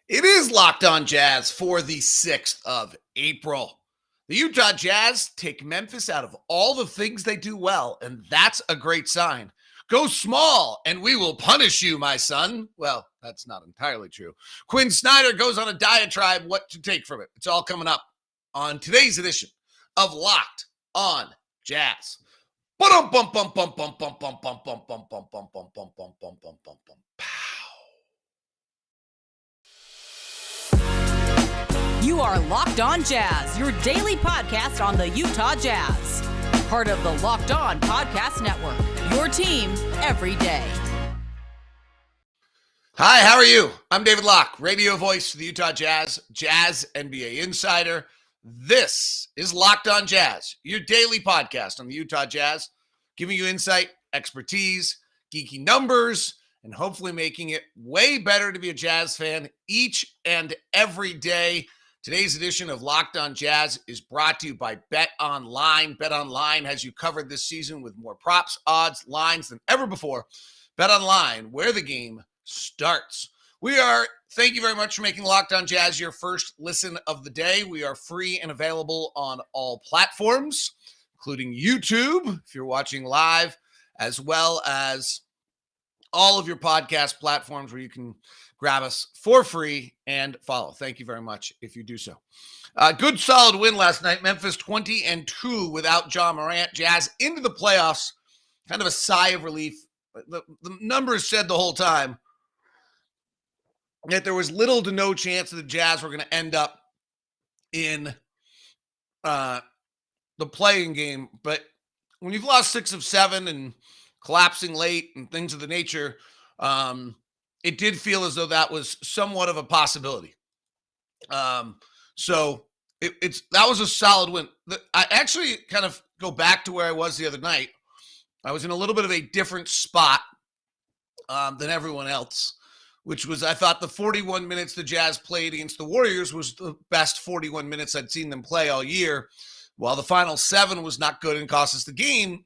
It is Locked On Jazz for the 6th of April. The Utah Jazz take Memphis out of all the things they do well, and that's a great sign. Go small, and we will punish you, my son. Well, that's not entirely true. Quin Snyder goes on a diatribe what to take from it. It's all coming up on today's edition of Locked On Jazz. You are Locked On Jazz, your daily podcast on the Utah Jazz. Part of the Locked On Podcast Network, your team every day. Hi, how are you? I'm David Locke, radio voice for the Utah Jazz, Jazz NBA insider. This is Locked On Jazz, your daily podcast on the Utah Jazz, giving you insight, expertise, geeky numbers, and hopefully making it way better to be a Jazz fan each and every day. Today's edition of Locked On Jazz is brought to you by Bet Online. Bet Online has you covered this season with more props, odds, lines than ever before. Bet Online, where the game starts. Thank you very much for making Locked On Jazz your first listen of the day. We are free and available on all platforms, including YouTube, if you're watching live, as well as all of your podcast platforms where you can grab us for free and follow. Thank you very much if you do so. Good solid win last night. Memphis 20-2 without Ja Morant. Jazz into the playoffs. Kind of a sigh of relief. The numbers said the whole time that there was little to no chance that the Jazz were going to end up in the playing game. But when you've lost 6 of 7 and collapsing late and things of the nature, it did feel as though that was somewhat of a possibility. So that was a solid win. I actually kind of go back to where I was the other night. I was in a little bit of a different spot than everyone else, which was I thought the 41 minutes the Jazz played against the Warriors was the best 41 minutes I'd seen them play all year. While the final 7 was not good and cost us the game,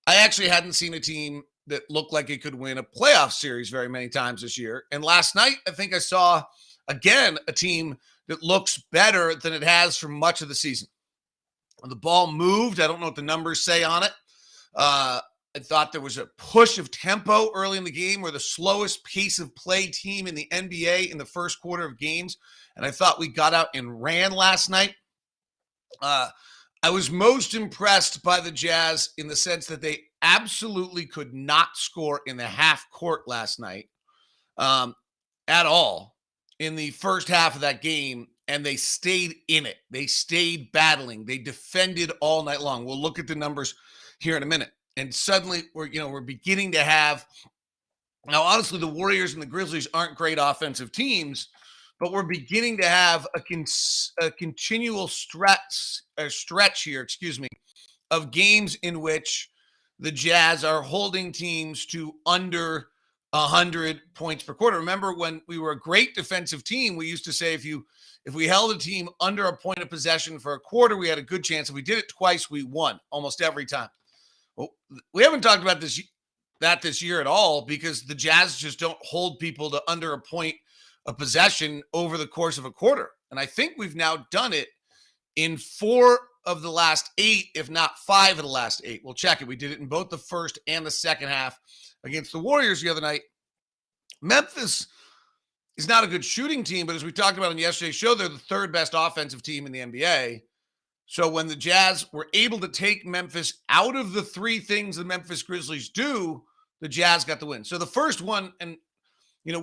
I actually hadn't seen a team that looked like it could win a playoff series very many times this year. And last night, I think I saw, again, a team that looks better than it has for much of the season. The ball moved. I don't know what the numbers say on it. I thought there was a push of tempo early in the game. We're the slowest pace of play team in the NBA in the first quarter of games. And I thought we got out and ran last night. I was most impressed by the Jazz in the sense that they absolutely could not score in the half court last night at all in the first half of that game, and they stayed in it. They stayed battling. They defended all night long. We'll look at the numbers here in a minute. And suddenly we're beginning to have – now, honestly, the Warriors and the Grizzlies aren't great offensive teams, but we're beginning to have a continual stretch here, of games in which the Jazz are holding teams to under 100 points per quarter. Remember when we were a great defensive team, we used to say if we held a team under a point of possession for a quarter, we had a good chance. If we did it twice, we won almost every time. Well, we haven't talked about this year at all because the Jazz just don't hold people to under a point of possession over the course of a quarter. And I think we've now done it in 4 of the last 8, if not 5 of the last 8. We'll check it. We did it in both the first and the second half against the Warriors the other night. Memphis is not a good shooting team, but as we talked about on yesterday's show, they're the 3rd best offensive team in the NBA. So when the Jazz were able to take Memphis out of the 3 things the Memphis Grizzlies do, the Jazz got the win. So the first one, and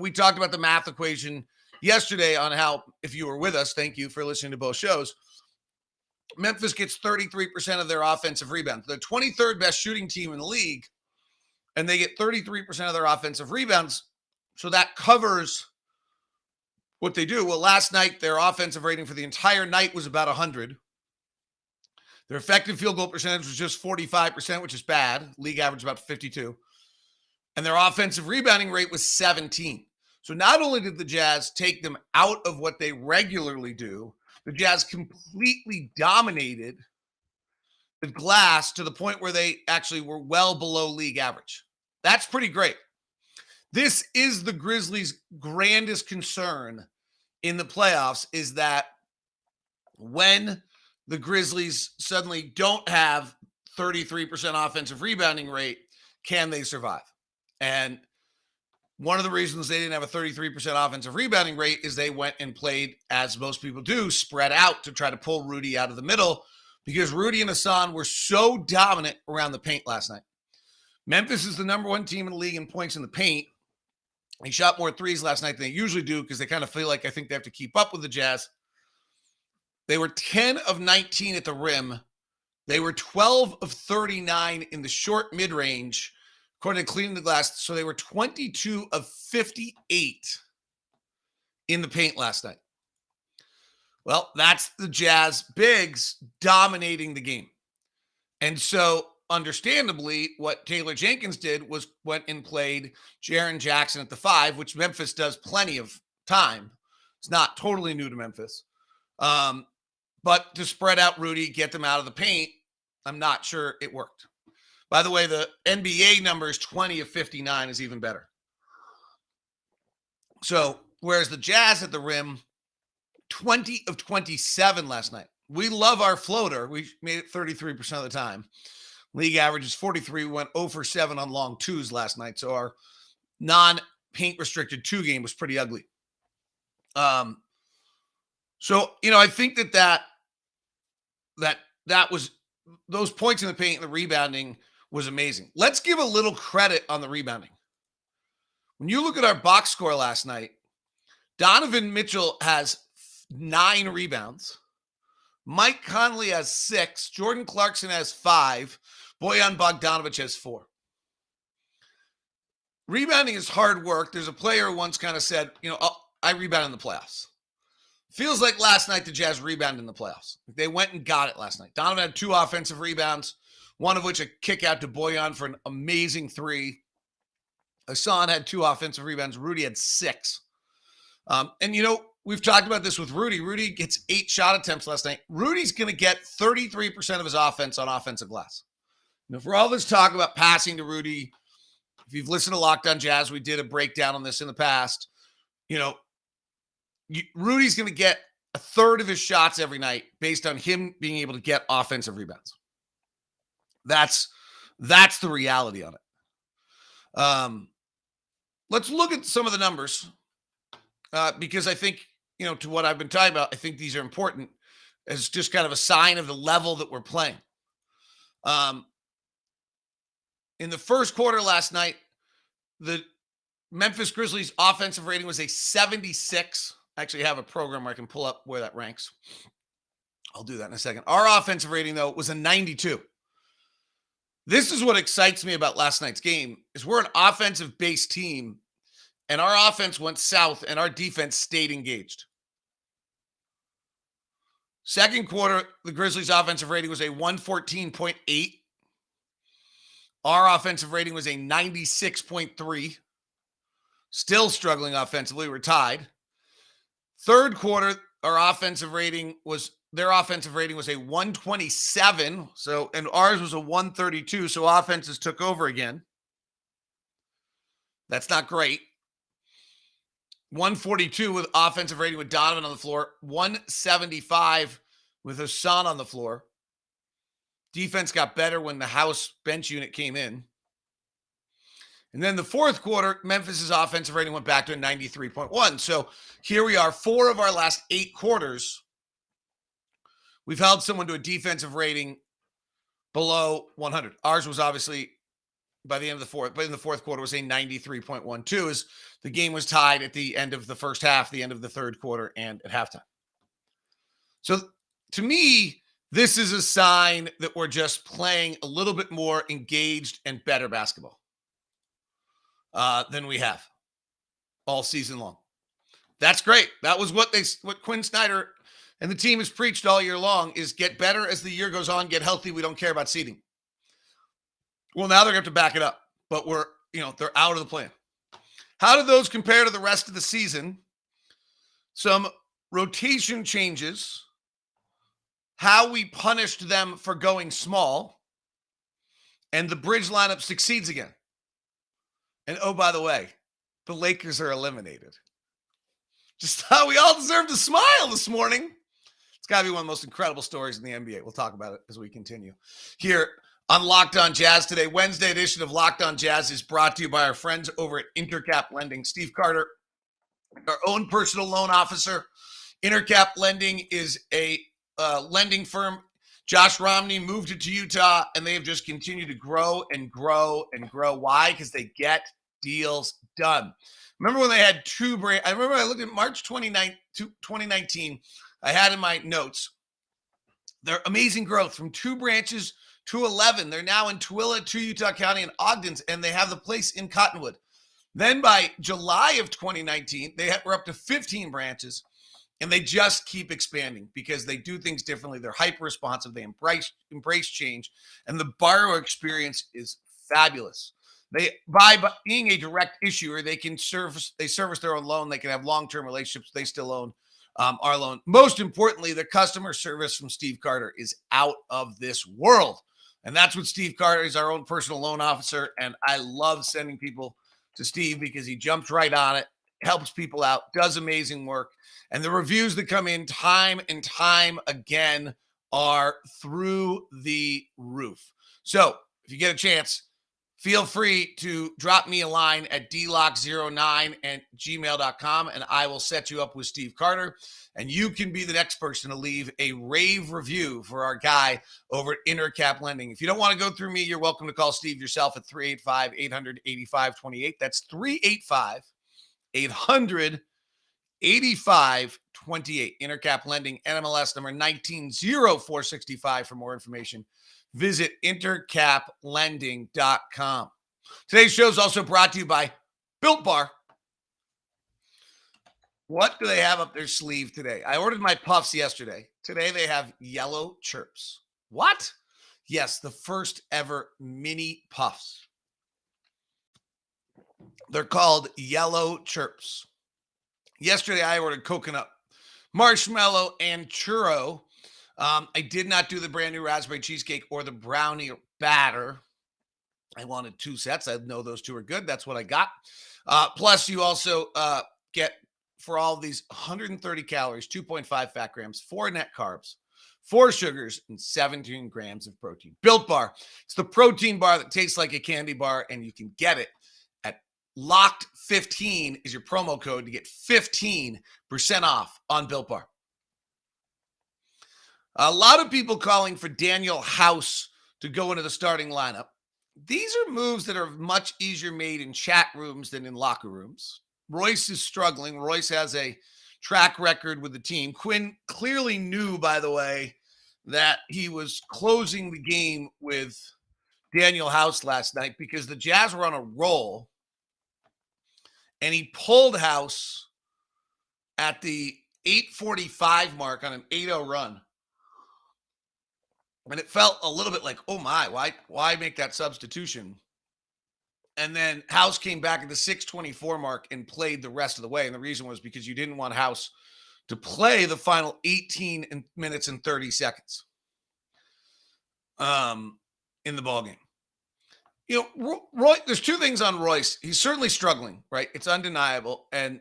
we talked about the math equation yesterday on how, if you were with us, thank you for listening to both shows, Memphis gets 33% of their offensive rebounds. They're 23rd best shooting team in the league, and they get 33% of their offensive rebounds. So that covers what they do. Well, last night, their offensive rating for the entire night was about 100. Their effective field goal percentage was just 45%, which is bad. League average about 52. And their offensive rebounding rate was 17. So not only did the Jazz take them out of what they regularly do, the Jazz completely dominated the glass to the point where they actually were well below league average. That's pretty great. This is the Grizzlies' grandest concern in the playoffs is that when the Grizzlies suddenly don't have 33% offensive rebounding rate, can they survive? And one of the reasons they didn't have a 33% offensive rebounding rate is they went and played, as most people do, spread out to try to pull Rudy out of the middle, because Rudy and Hassan were so dominant around the paint last night. Memphis is the number one team in the league in points in the paint. They shot more threes last night than they usually do because they kind of feel like I think they have to keep up with the Jazz. They were 10 of 19 at the rim. They were 12 of 39 in the short mid-range, according to Cleaning the Glass. So they were 22 of 58 in the paint last night. Well, that's the Jazz bigs dominating the game. And so, understandably, what Taylor Jenkins did was went and played Jaren Jackson at the 5, which Memphis does plenty of time. It's not totally new to Memphis. But to spread out Rudy, get them out of the paint, I'm not sure it worked. By the way, the NBA numbers 20 of 59 is even better. So, whereas the Jazz at the rim, 20 of 27 last night. We love our floater. We made it 33% of the time. League average is 43. We went 0 for 7 on long twos last night. So our non-paint restricted 2 game was pretty ugly. So, I think that was those points in the paint and the rebounding was amazing. Let's give a little credit on the rebounding. When you look at our box score last night, Donovan Mitchell has 9 rebounds. Mike Conley has 6. Jordan Clarkson has 5. Bojan Bogdanovic has 4. Rebounding is hard work. There's a player who once kind of said, I rebound in the playoffs. Feels like last night the Jazz rebounded in the playoffs. They went and got it last night. Donovan had 2 offensive rebounds, one of which a kick out to Bojan for an amazing 3. Hassan had 2 offensive rebounds. Rudy had 6. We've talked about this with Rudy. Rudy gets 8 shot attempts last night. Rudy's going to get 33% of his offense on offensive glass. For all this talk about passing to Rudy, if you've listened to Locked On Jazz, we did a breakdown on this in the past. Rudy's going to get a third of his shots every night based on him being able to get offensive rebounds. That's the reality on it. Let's look at some of the numbers because I think, to what I've been talking about, I think these are important as just kind of a sign of the level that we're playing. In the first quarter last night, the Memphis Grizzlies offensive rating was a 76. I actually have a program where I can pull up where that ranks. I'll do that in a second. Our offensive rating, though, was a 92. This is what excites me about last night's game, is we're an offensive-based team, and our offense went south, and our defense stayed engaged. Second quarter, the Grizzlies' offensive rating was a 114.8. Our offensive rating was a 96.3. Still struggling offensively. We're tied. Third quarter, their offensive rating was a 127. And ours was a 132. So offenses took over again. That's not great. 142 with offensive rating with Donovan on the floor. 175 with Hassan on the floor. Defense got better when the house bench unit came in. And then the fourth quarter, Memphis's offensive rating went back to a 93.1. So here we are, 4 of our last 8 quarters. We've held someone to a defensive rating below 100. Ours was obviously by the end of the fourth, but in the fourth quarter was a 93.12 as the game was tied at the end of the first half, the end of the third quarter, and at halftime. So to me, this is a sign that we're just playing a little bit more engaged and better basketball than we have all season long. That's great. That was what Quin Snyder and the team has preached all year long, is get better as the year goes on, get healthy. We don't care about seeding. Well, now they're going to have to back it up, but they're out of the plan. How do those compare to the rest of the season? Some rotation changes, how we punished them for going small, and the bridge lineup succeeds again. And oh, by the way, the Lakers are eliminated. Just thought we all deserved a smile this morning. It's got to be one of the most incredible stories in the NBA. We'll talk about it as we continue here on Locked On Jazz today. Wednesday edition of Locked On Jazz is brought to you by our friends over at Intercap Lending. Steve Carter, our own personal loan officer. Intercap Lending is a lending firm. Josh Romney moved it to Utah, and they have just continued to grow and grow and grow. Why? Because they get deals done. Remember when they had two brands? I remember I looked at March 2019. I had in my notes their amazing growth from 2 branches to 11. They're now in Tooele, 2 Utah County, and Ogden, and they have the place in Cottonwood. Then by July of 2019, they were up to 15 branches. And they just keep expanding because they do things differently. They're hyper responsive. They embrace change. And the borrower experience is fabulous. By being a direct issuer, they service their own loan. They can have long-term relationships. They still own our loan. Most importantly, the customer service from Steve Carter is out of this world. And that's what Steve Carter is, our own personal loan officer. And I love sending people to Steve because he jumps right on it, helps people out, does amazing work. And the reviews that come in time and time again are through the roof. So if you get a chance, feel free to drop me a line at dlock09@gmail.com, and I will set you up with Steve Carter. And you can be the next person to leave a rave review for our guy over at Intercap Lending. If you don't want to go through me, you're welcome to call Steve yourself at 385-800-8528. That's 385-800-8528. Intercap Lending, NMLS number 190465. For more information, visit intercaplending.com. Today's show is also brought to you by Built Bar. What do they have up their sleeve today? I ordered my puffs yesterday. Today they have yellow chirps. What? Yes, the first ever mini puffs. They're called yellow chirps. Yesterday, I ordered coconut, marshmallow, and churro. I did not do the brand new raspberry cheesecake or the brownie batter. I wanted 2 sets. I know those 2 are good. That's what I got. Plus, you also get, for all of these, 130 calories, 2.5 fat grams, 4 net carbs, 4 sugars, and 17 grams of protein. Built Bar. It's the protein bar that tastes like a candy bar, and you can get it at Locked15 is your promo code to get 15% off on Built Bar. A lot of people calling for Daniel House to go into the starting lineup. These are moves that are much easier made in chat rooms than in locker rooms. Royce is struggling. Royce has a track record with the team. Quin clearly knew, by the way, that he was closing the game with Daniel House last night because the Jazz were on a roll. And he pulled House at the 8:45 mark on an 8-0 run. And it felt a little bit like, oh my, why make that substitution? And then House came back at the 6:24 mark and played the rest of the way. And the reason was because you didn't want House to play the final 18 minutes and 30 seconds in the ballgame. You know, Roy, there's 2 things on Royce. He's certainly struggling, right? It's undeniable. And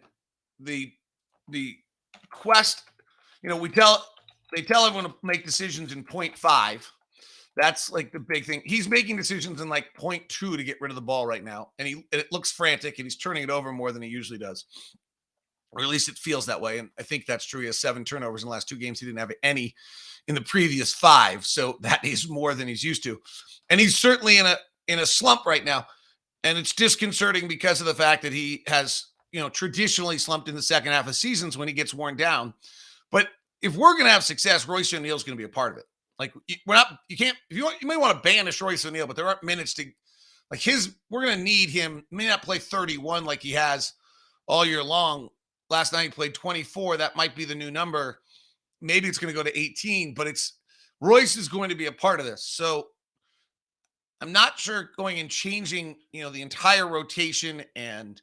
the quest, you know, they tell everyone to make decisions in 0.5. That's like the big thing. He's making decisions in like 0.2 to get rid of the ball right now. And it looks frantic, and he's turning it over more than he usually does. Or at least it feels that way. And I think that's true. He has 7 turnovers in the last 2 games. He didn't have any in the previous 5. So that is more than he's used to. And he's certainly in a slump right now. And it's disconcerting because of the fact that he has, you know, traditionally slumped in the second half of seasons when he gets worn down. But if we're going to have success, Royce O'Neale is going to be a part of it. Like, you may want to banish Royce O'Neale, but there aren't minutes to, like, we're going to need him. He may not play 31 like he has all year long. Last night he played 24. That might be the new number. Maybe it's going to go to 18, but Royce is going to be a part of this. So I'm not sure going and changing, you know, the entire rotation and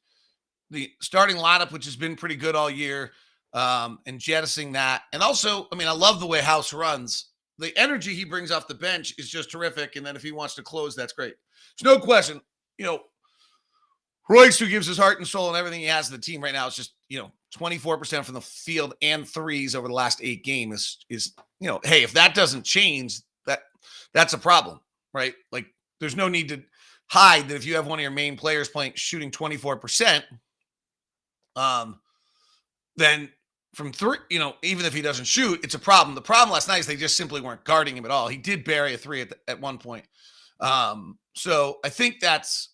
the starting lineup, which has been pretty good all year, and jettisoning that. And also, I mean, I love the way House runs. The energy he brings off the bench is just terrific. And then if he wants to close, that's great. There's no question, you know, Royce, who gives his heart and soul and everything he has to the team right now, is just, you know, 24% from the field and threes over the last 8 games is hey, if that doesn't change, that's a problem, right? Like, there's no need to hide that if you have one of your main players shooting 24%, then from 3, even if he doesn't shoot, it's a problem. The problem last night is they just simply weren't guarding him at all. He did bury a 3 at one point. So I think that's,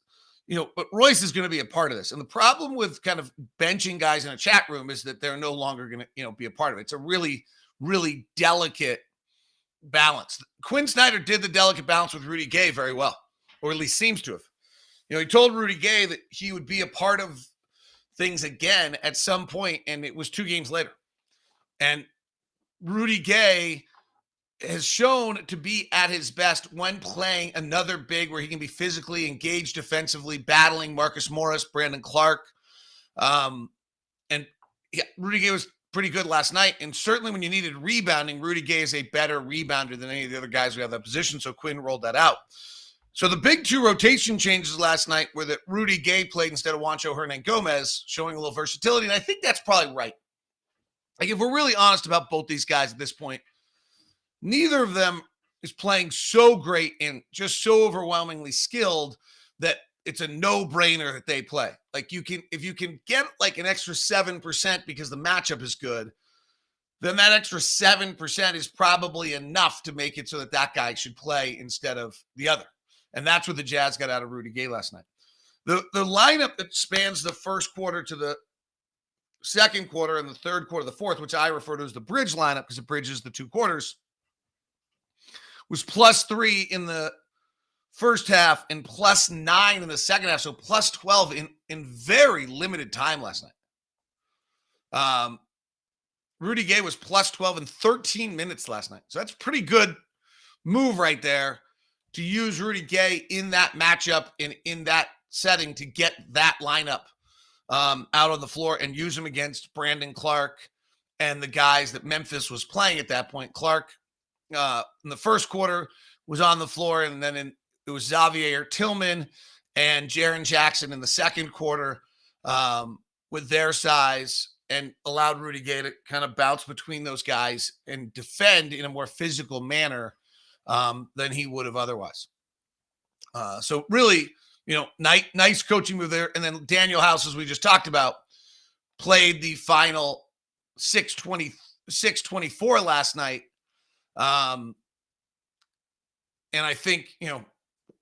but Royce is going to be a part of this. And the problem with kind of benching guys in a chat room is that they're no longer going to, be a part of it. It's a really, really delicate balance. Quin Snyder did the delicate balance with Rudy Gay very well, or at least seems to have. He told Rudy Gay that he would be a part of things again at some point, and it was 2 games later. And Rudy Gay has shown to be at his best when playing another big where he can be physically engaged defensively, battling Marcus Morris, Brandon Clark. Rudy Gay was pretty good last night. And certainly when you needed rebounding, Rudy Gay is a better rebounder than any of the other guys who have that position. So Quin rolled that out. So the big 2 rotation changes last night were that Rudy Gay played instead of Juancho Hernan-Gomez, showing a little versatility. And I think that's probably right. Like, if we're really honest about both these guys at this point, neither of them is playing so great and just so overwhelmingly skilled that it's a no-brainer that they play. Like, if you can get like an extra 7% because the matchup is good, then that extra 7% is probably enough to make it so that guy should play instead of the other. And that's what the Jazz got out of Rudy Gay last night. The lineup that spans the first quarter to the second quarter and the third quarter, the fourth, which I refer to as the bridge lineup because it bridges the 2 quarters, was +3 in the first half and +9 in the second half. So +12 in very limited time last night. Rudy Gay was +12 in 13 minutes last night. So that's a pretty good move right there to use Rudy Gay in that matchup in that setting to get that lineup out on the floor and use him against Brandon Clark and the guys that Memphis was playing at that point. Clark in the first quarter was on the floor, and then it was Xavier Tillman and Jaren Jackson in the second quarter with their size, and allowed Rudy Gay to kind of bounce between those guys and defend in a more physical manner than he would have otherwise. So really, nice coaching move there. And then Daniel House, as we just talked about, played the final 6:24 last night. And I think,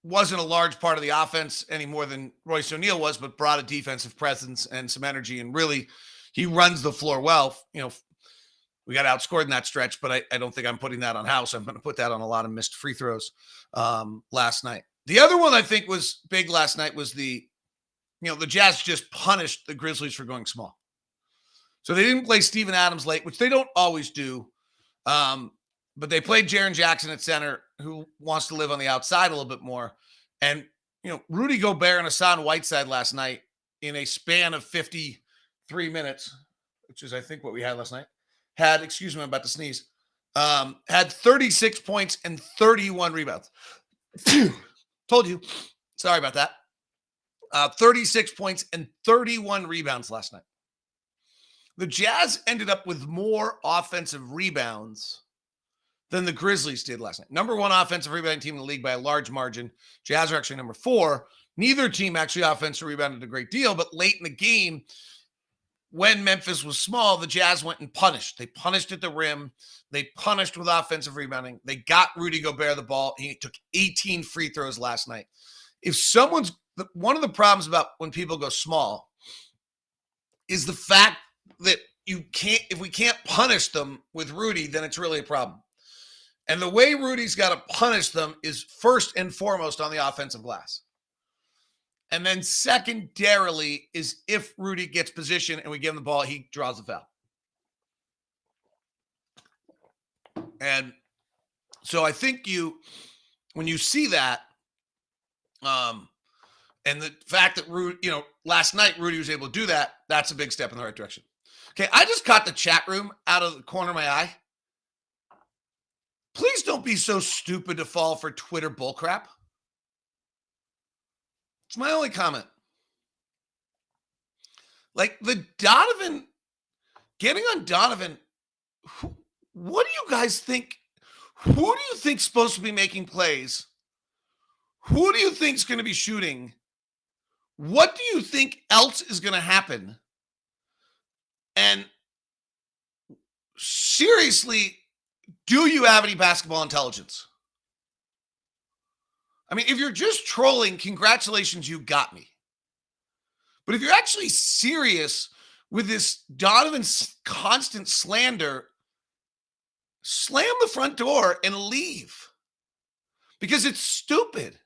wasn't a large part of the offense any more than Royce O'Neale was, but brought a defensive presence and some energy. And really, he runs the floor well. We got outscored in that stretch, but I don't think I'm putting that on House. I'm going to put that on a lot of missed free throws last night. The other one I think was big last night was the Jazz just punished the Grizzlies for going small. So they didn't play Steven Adams late, which they don't always do. But they played Jaren Jackson at center, who wants to live on the outside a little bit more. And, Rudy Gobert and Hassan Whiteside last night in a span of 53 minutes, which is, I think, what we had last night, I'm about to sneeze, had 36 points and 31 rebounds. Told you. Sorry about that. 36 points and 31 rebounds last night. The Jazz ended up with more offensive rebounds than the Grizzlies did last night. Number 1 offensive rebounding team in the league by a large margin. Jazz are actually number 4. Neither team actually offensive rebounded a great deal, but late in the game, when Memphis was small, the Jazz went and punished. They punished at the rim. They punished with offensive rebounding. They got Rudy Gobert the ball. He took 18 free throws last night. One of the problems about when people go small is the fact that if we can't punish them with Rudy, then it's really a problem. And the way Rudy's got to punish them is first and foremost on the offensive glass. And then secondarily is if Rudy gets position and we give him the ball, he draws the foul. And so I think when you see that, and the fact that Rudy, last night Rudy was able to do that, that's a big step in the right direction. Okay, I just caught the chat room out of the corner of my eye. Please don't be so stupid to fall for Twitter bullcrap. It's my only comment. Like, the Donovan getting on Donovan, what do you guys think? Who do you think's supposed to be making plays? Who do you think's going to be shooting? What do you think else is going to happen? And seriously, do you have any basketball intelligence? I mean, if you're just trolling, congratulations, you got me. But if you're actually serious with this Donovan's constant slander, slam the front door and leave. Because it's stupid.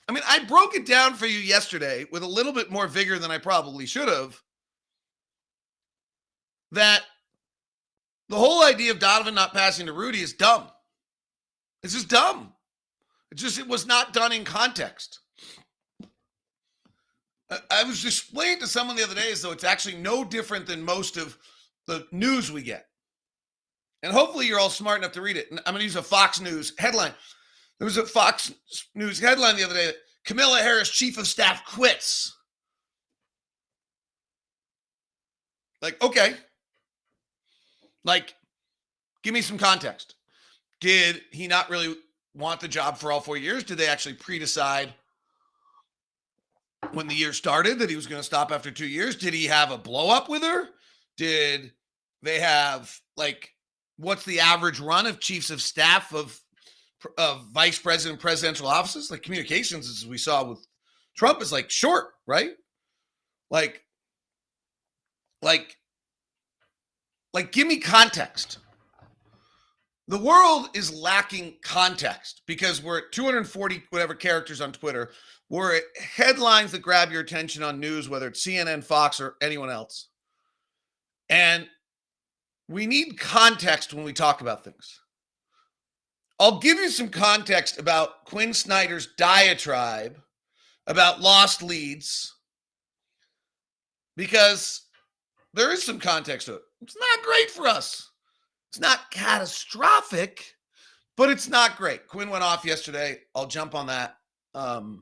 I mean, I broke it down for you yesterday with a little bit more vigor than I probably should have. That the whole idea of Donovan not passing to Rudy is dumb. It's just dumb. It was not done in context. I was explaining to someone the other day as though it's actually no different than most of the news we get. And hopefully you're all smart enough to read it. And I'm going to use a Fox News headline. There was a Fox News headline the other day that Kamala Harris, chief of staff, quits. Like, okay. Like, give me some context. Did he not really want the job for all 4 years? Did they actually pre-decide when the year started that he was going to stop after 2 years? Did he have a blow up with her? Did they have, like, what's the average run of chiefs of staff of vice president presidential offices? Like, communications, as we saw with Trump, is like short, right? Like give me context. The world is lacking context because we're at 240 whatever characters on Twitter. We're at headlines that grab your attention on news, whether it's CNN, Fox, or anyone else. And we need context when we talk about things. I'll give you some context about Quin Snyder's diatribe about lost leads because there is some context to it. It's not great for us. It's not catastrophic, but it's not great. Quinn went off yesterday. I'll jump on that and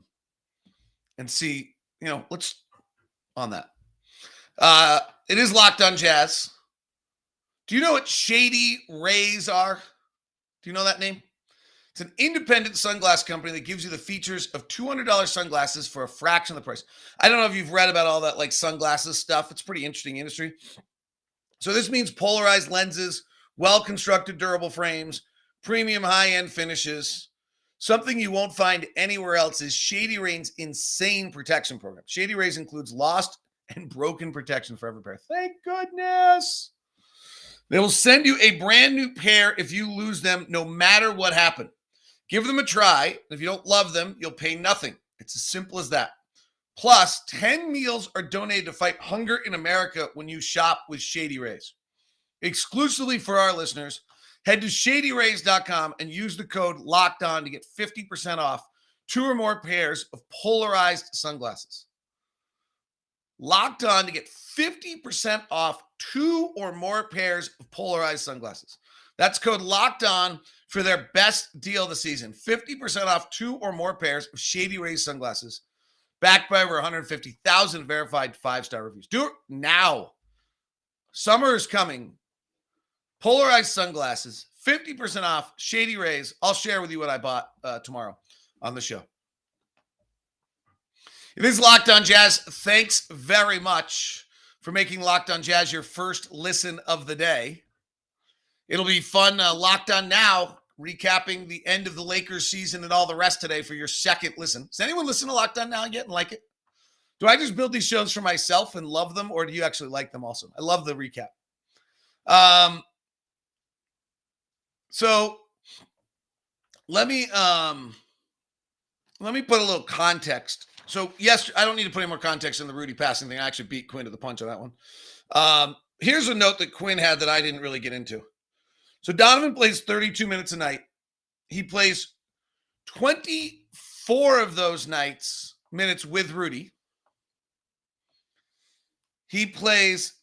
see, let's on that. It is Locked on Jazz. Do you know what Shady Rays are? Do you know that name? It's an independent sunglass company that gives you the features of $200 sunglasses for a fraction of the price. I don't know if you've read about all that like sunglasses stuff. It's a pretty interesting industry. So this means polarized lenses, well-constructed durable frames, premium high-end finishes. Something you won't find anywhere else is Shady Rays' insane protection program. Shady Rays includes lost and broken protection for every pair. Thank goodness. They will send you a brand new pair if you lose them, no matter what happened. Give them a try. If you don't love them, you'll pay nothing. It's as simple as that. Plus, 10 meals are donated to fight hunger in America when you shop with Shady Rays. Exclusively for our listeners, head to shadyrays.com and use the code LOCKEDON to get 50% off 2 or more pairs of polarized sunglasses. Locked On to get 50% off 2 or more pairs of polarized sunglasses. That's code Locked On for their best deal of the season. 50% off 2 or more pairs of Shady Rays sunglasses, backed by over 150,000 verified 5-star reviews. Do it now. Summer is coming. Polarized sunglasses, 50% off, Shady Rays. I'll share with you what I bought tomorrow on the show. It is Locked On Jazz. Thanks very much for making Locked On Jazz your first listen of the day. It'll be fun. Locked On Now, recapping the end of the Lakers season and all the rest today for your second listen. Does anyone listen to Locked On Now yet and like it? Do I just build these shows for myself and love them, or do you actually like them also? I love the recap. So let me put a little context. So yes, I don't need to put any more context in the Rudy passing thing. I actually beat Quinn to the punch on that one. Here's a note that Quinn had that I didn't really get into. So Donovan plays 32 minutes a night. He plays 24 of those minutes with Rudy. He plays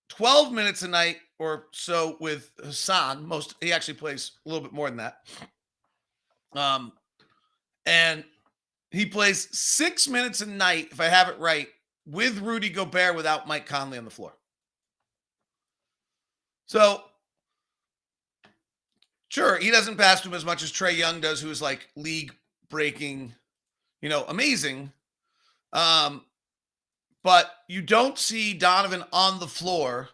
12 minutes a night or so with Hassan. He actually plays a little bit more than that. And he plays 6 minutes a night, if I have it right, with Rudy Gobert without Mike Conley on the floor. So, sure, he doesn't pass to him as much as Trae Young does, who is like league-breaking, amazing. But you don't see Donovan on the floor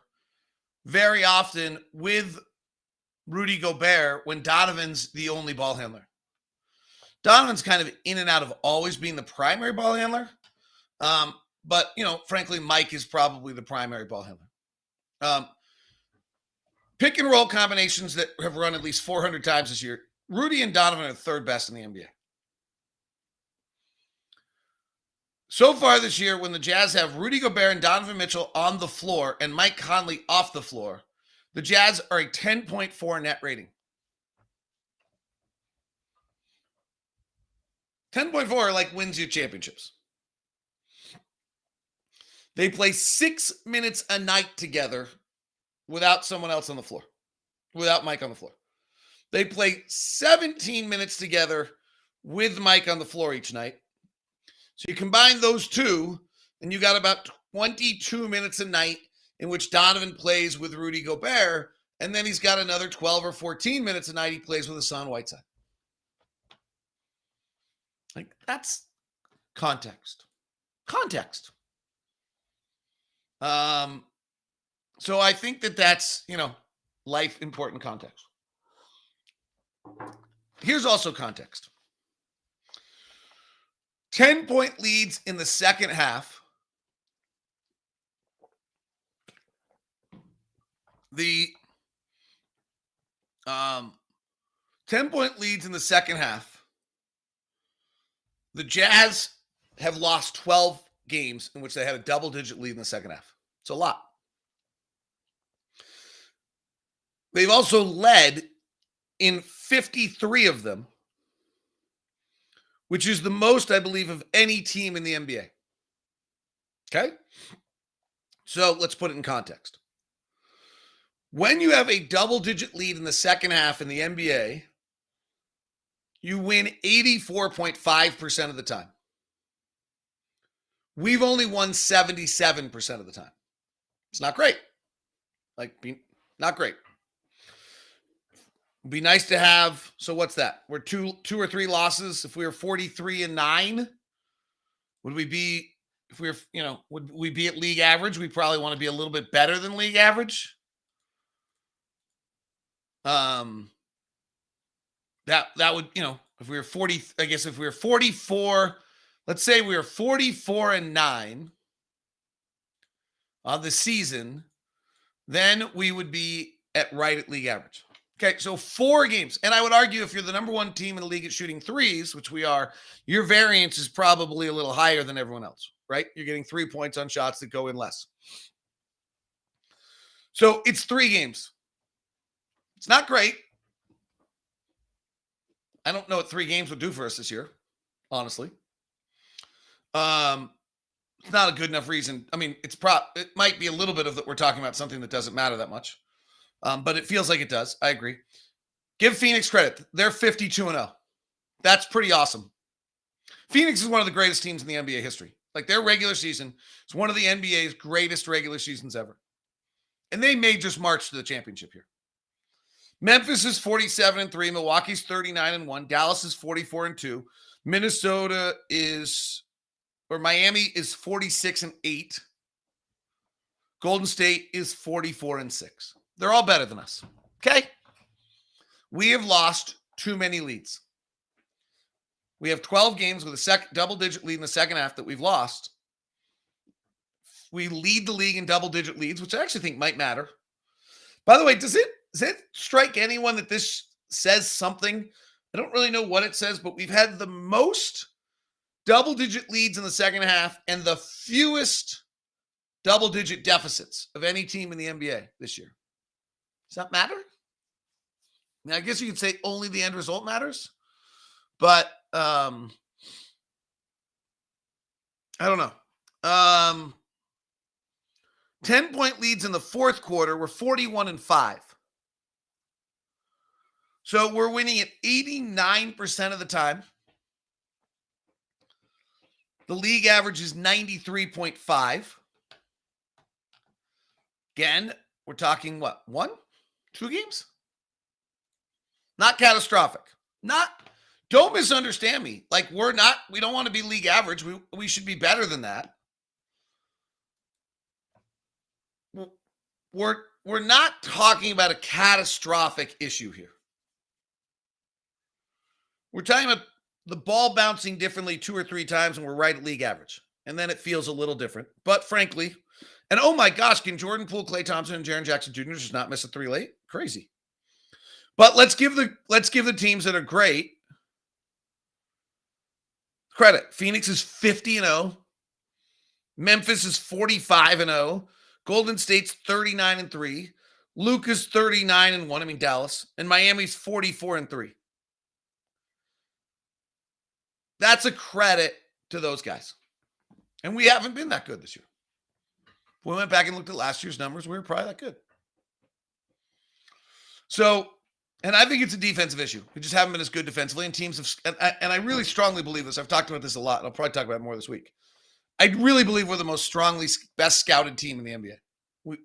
very often with Rudy Gobert when Donovan's the only ball handler. Donovan's kind of in and out of always being the primary ball handler. But, frankly, Mike is probably the primary ball handler. Pick and roll combinations that have run at least 400 times this year. Rudy and Donovan are third best in the NBA. So far this year, when the Jazz have Rudy Gobert and Donovan Mitchell on the floor and Mike Conley off the floor, the Jazz are a 10.4 net rating. 10.4 wins you championships. They play 6 minutes a night together without someone else on the floor, without Mike on the floor. They play 17 minutes together with Mike on the floor each night. So you combine those two, and you got about 22 minutes a night in which Donovan plays with Rudy Gobert, and then he's got another 12 or 14 minutes a night he plays with Hassan Whiteside. That's context. Context. So I think that's, life important context. Here's also context. 10-point leads in the second half. The 10-point leads in the second half. The Jazz have lost 12 games in which they had a double-digit lead in the second half. It's a lot. They've also led in 53 of them, which is the most, I believe, of any team in the NBA. Okay? So let's put it in context. When you have a double-digit lead in the second half in the NBA, you win 84.5% of the time. We've only won 77% of the time. It's not great. Not great. It'd be nice to have, so what's that? We're two or three losses. If we were 43-9, would we be, if we were, would we be at league average? We probably want to be a little bit better than league average. That would, if we were 40, I guess if we were 44, let's say we were 44-9 on the season, then we would be right at league average. Okay, so 4 games. And I would argue if you're the number one team in the league at shooting threes, which we are, your variance is probably a little higher than everyone else, right? You're getting 3 points on shots that go in less. So it's 3 games. It's not great. I don't know what 3 games would do for us this year, honestly. It's not a good enough reason. I mean, it might be a little bit of that we're talking about something that doesn't matter that much. But it feels like it does. I agree. Give Phoenix credit. They're 52-0. That's pretty awesome. Phoenix is one of the greatest teams in the NBA history. Their regular season is one of the NBA's greatest regular seasons ever. And they may just march to the championship here. Memphis is 47-3. Milwaukee's 39-1. Dallas is 44-2. Miami is 46-8. Golden State is 44-6. They're all better than us. Okay? We have lost too many leads. We have 12 games with a double-digit lead in the second half that we've lost. We lead the league in double-digit leads, which I actually think might matter. By the way, does it strike anyone that this says something? I don't really know what it says, but we've had the most double-digit leads in the second half and the fewest double-digit deficits of any team in the NBA this year. Does that matter? Now, I guess you could say only the end result matters, but I don't know. 10-point leads in the fourth quarter were 41-5. So we're winning at 89% of the time. The league average is 93.5. Again, we're talking what? 1? 2 games? Not catastrophic. Don't misunderstand me. Like, we don't want to be league average. We should be better than that. We're not talking about a catastrophic issue here. We're talking about the ball bouncing differently 2 or 3 times and we're right at league average. And then it feels a little different. But frankly, and oh my gosh, can Jordan Poole, Klay Thompson, and Jaren Jackson Jr. just not miss a 3 late? Crazy. But let's give the teams that are great credit. Phoenix is 50-0. Memphis is 45-0. Golden State's 39-3. Luke is 39-1. I mean Dallas. And Miami's 44-3. That's a credit to those guys. And we haven't been that good this year. If we went back and looked at last year's numbers, we were probably that good. So, and I think it's a defensive issue. We just haven't been as good defensively, and teams have, and I really strongly believe this. I've talked about this a lot, and I'll probably talk about it more this week. I really believe we're the most best scouted team in the NBA. We've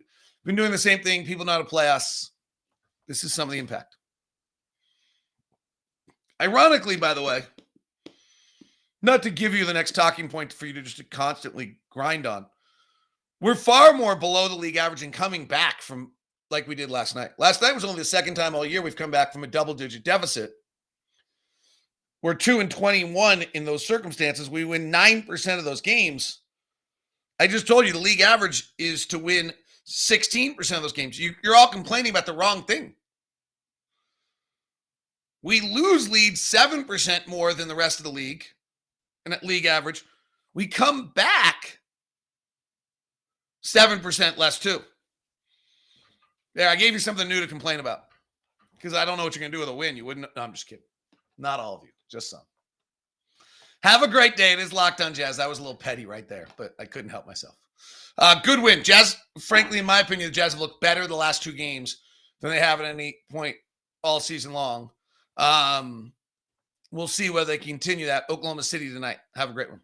been doing the same thing. People know how to play us. This is some of the impact. Ironically, by the way, not to give you the next talking point for you to just constantly grind on, we're far more below the league average and coming back from like we did last night. Last night was only the second time all year we've come back from a double-digit deficit. We're 2-21 in those circumstances. We win 9% of those games. I just told you the league average is to win 16% of those games. You're all complaining about the wrong thing. We lose leads 7% more than the rest of the league, and at league average. We come back 7% less too. There, I gave you something new to complain about because I don't know what you're going to do with a win. You wouldn't. No, I'm just kidding. Not all of you, just some. Have a great day. It is Locked On Jazz. That was a little petty right there, but I couldn't help myself. Good win. Jazz, frankly, in my opinion, the Jazz have looked better the last 2 games than they have at any point all season long. We'll see whether they continue that. Oklahoma City tonight. Have a great one.